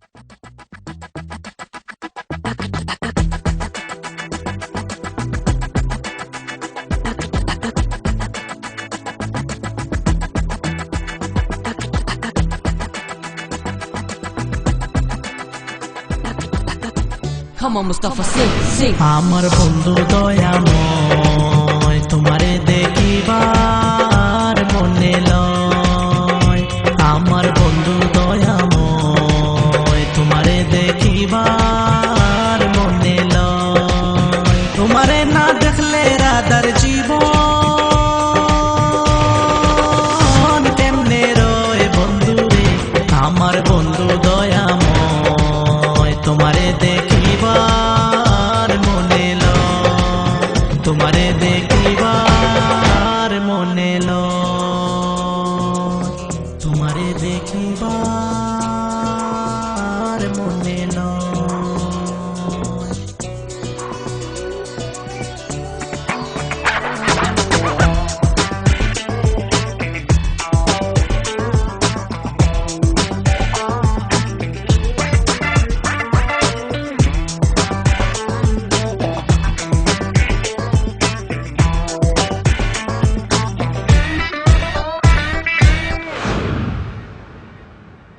Come on, Mustafa, sing, sing. আমার বন্ধু দয়াময় তোমারে দেখিবার মনে লয়। আমার বন্ধু দয়াময় তোমারে দেখিবার মনে লয়। তোমারে না দেখলে রাধার জীবন কেমনে রয় বন্ধু রে। আমার বন্ধু দয়াময় তোমারে দেখিবার মনে লয়। তোমারে দেখিবার মনে লয়। তোমারে দেখিবার মনে লয়।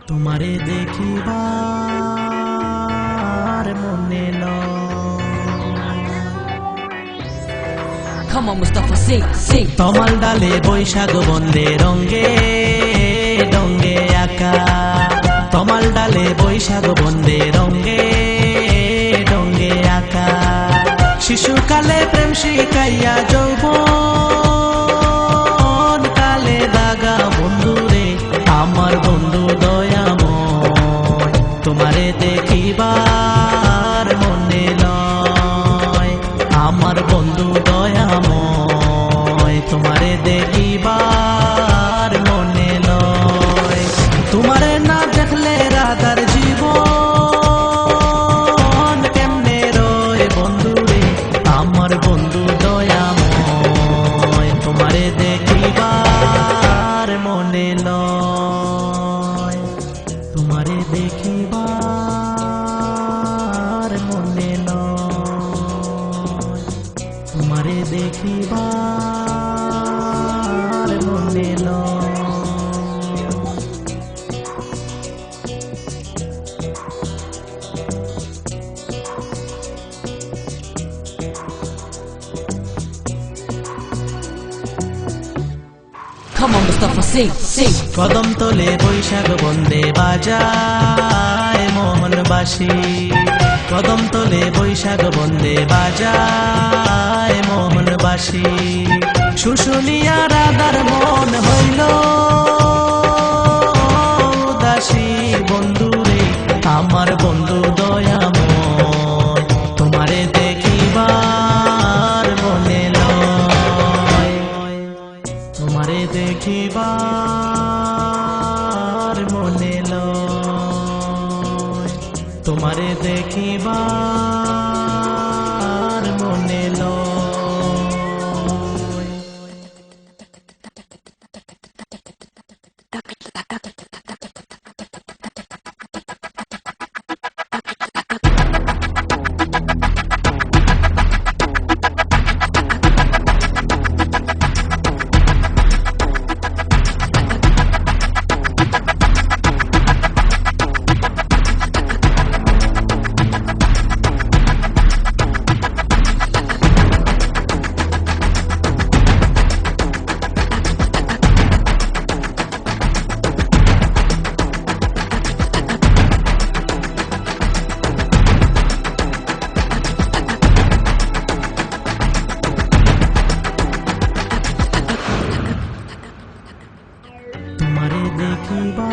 তোমারে দেখিবার মনে লয়। Come on, Mustafa, sing, sing. তমাল ডালে বৈশাখ বন্দে রঙ্গে রঙ্গে আঁকা। তমাল ডালে বৈশাখ বন্দে রঙ্গে রঙ্গে আঁকা। শিশুকালে প্রেম শিখাইয়া যৌবন কালে দাগা বন্ধু রে। আমার বন্ধু দয়াময় তোমারে দেখিবার মনে লয়। আমার বন্ধু দয়াময় তোমারে দেখিবার মনে লয়। তোমারে না দেখলে রাধার জীবন কেমনে রয় বন্ধু রে। আমার বন্ধু দয়াময় তোমারে দেখিবার মনে লয়। তোমারে দেখিবার মনে লয়। তোমারে দেখিবার মনে লয়। Come on, Mustafa, sing, sing. কদম তোলে বৈশাখ বন্দে বাজায় মোহনবাসী। কদম তোলে বৈশাখ বন্দে বাজায় মোহনবাসী। শুশুনিয়া রাধার মন হইল উদাসী বন্ধু রে। আমার বন্ধু দয়াময় তোমারে দেখিবার মনে লয়। তোমারে দেখিবার মনে লয়। তোমারে দেখিবার মনে লয়। তোমারে দেখিবার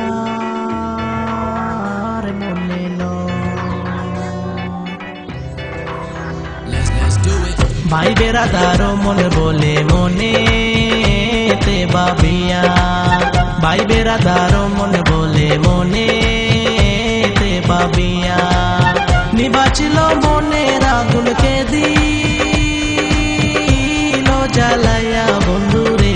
মনে লয়। ভাই বেড়াদার মন বলে মনে তে বাবিয়া। ভাই বেড়াদার মন বলে মনে তে বাবিয়া। নিবাচিল মনের আগুনকে দিল জ্বালাইয়া বন্ধু রে।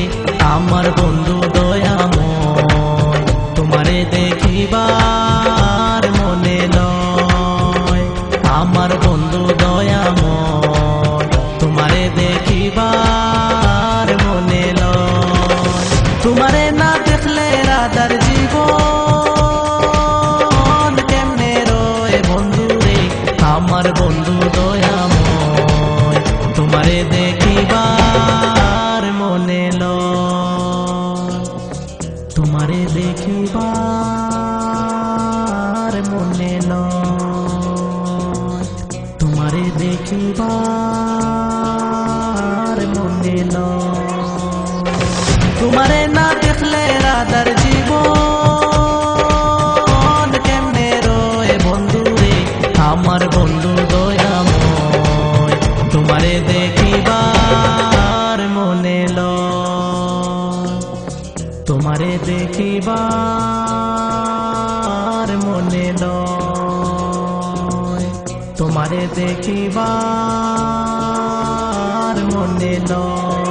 আমার বন্ধু দয়াময় তোমারে দেখিবার মনে লয়। তোমারে না দেখলে রাধার জীবন কেমনে রয়ে বন্ধু রে আমার বন্ধু দয়াময় তোমারে দেখিবার মনে লয় তোমারে দেখিবার মনে লয় তোমারে দেখিবার মনে লয় তোমারে না দেখলে রাধার জীবন কেমনে রয়ে বন্ধু রে আমার বন্ধু দয়াময় তোমারে দেখিবার মনে লয় তোমারে দেখিবার মনে লয় তোমারে দেখিবার মনে লয়।